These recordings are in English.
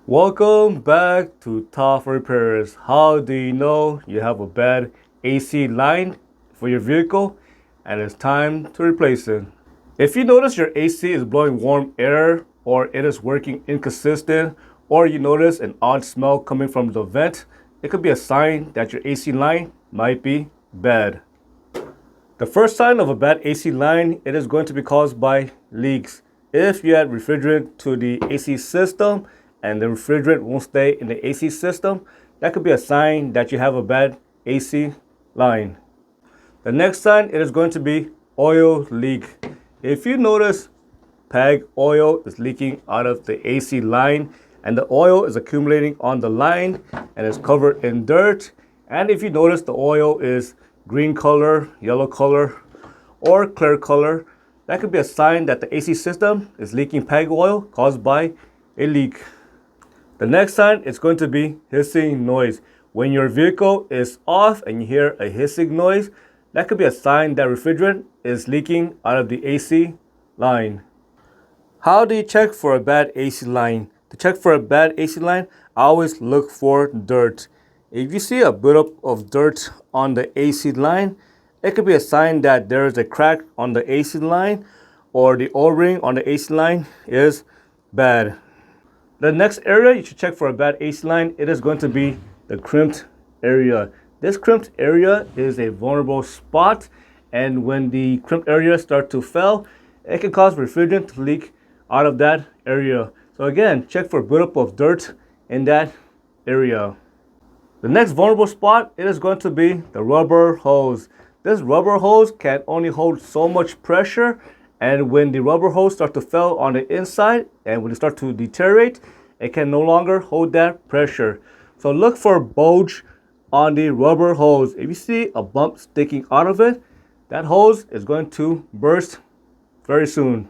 Welcome back to Top Repairs. How do you know you have a bad AC line for your vehicle and it's time to replace it? If you notice your AC is blowing warm air or it is working inconsistent or you notice an odd smell coming from the vent, it could be a sign that your AC line might be bad. The first sign of a bad AC line, it is going to be caused by leaks. If you add refrigerant to the AC system and the refrigerant won't stay in the AC system, that could be a sign that you have a bad AC line. The next sign, it is going to be oil leak. If you notice PAG oil is leaking out of the AC line and the oil is accumulating on the line and is covered in dirt, and if you notice the oil is green color, yellow color, or clear color, that could be a sign that the AC system is leaking PAG oil caused by a leak. The next sign is going to be hissing noise. When your vehicle is off and you hear a hissing noise, that could be a sign that refrigerant is leaking out of the AC line. How do you check for a bad AC line? To check for a bad AC line, I always look for dirt. If you see a buildup of dirt on the AC line, it could be a sign that there is a crack on the AC line or the O-ring on the AC line is bad. The next area you should check for a bad AC line, it is going to be the crimped area. This crimped area is a vulnerable spot, and when the crimped area starts to fail, it can cause refrigerant to leak out of that area. So again, check for buildup of dirt in that area. The next vulnerable spot, it is going to be the rubber hose. This rubber hose can only hold so much pressure, and when the rubber hose starts to fail on the inside and when it starts to deteriorate, it can no longer hold that pressure. So look for bulge on the rubber hose. If you see a bump sticking out of it, that hose is going to burst very soon.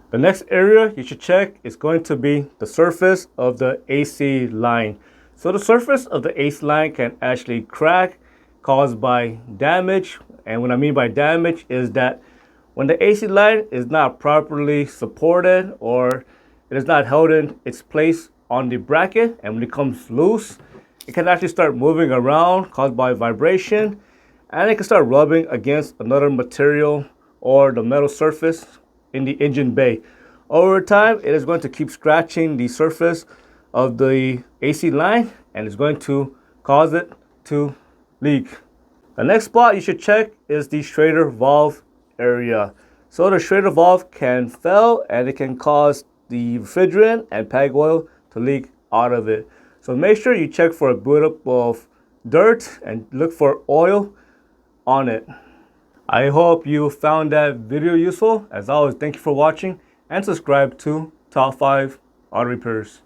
The next area you should check is going to be the surface of the AC line. So the surface of the AC line can actually crack caused by damage. And what I mean by damage is that when the AC line is not properly supported or it is not held in its place on the bracket, and when it comes loose, it can actually start moving around caused by vibration, and it can start rubbing against another material or the metal surface in the engine bay. Over time, it is going to keep scratching the surface of the AC line and it's going to cause it to leak. The next spot you should check is the Schrader valve area. So the Schrader valve can fail and it can cause the refrigerant and PAG oil to leak out of it. So make sure you check for a buildup of dirt and look for oil on it. I hope you found that video useful. As always, thank you for watching and subscribe to Top 5 Auto Repairs.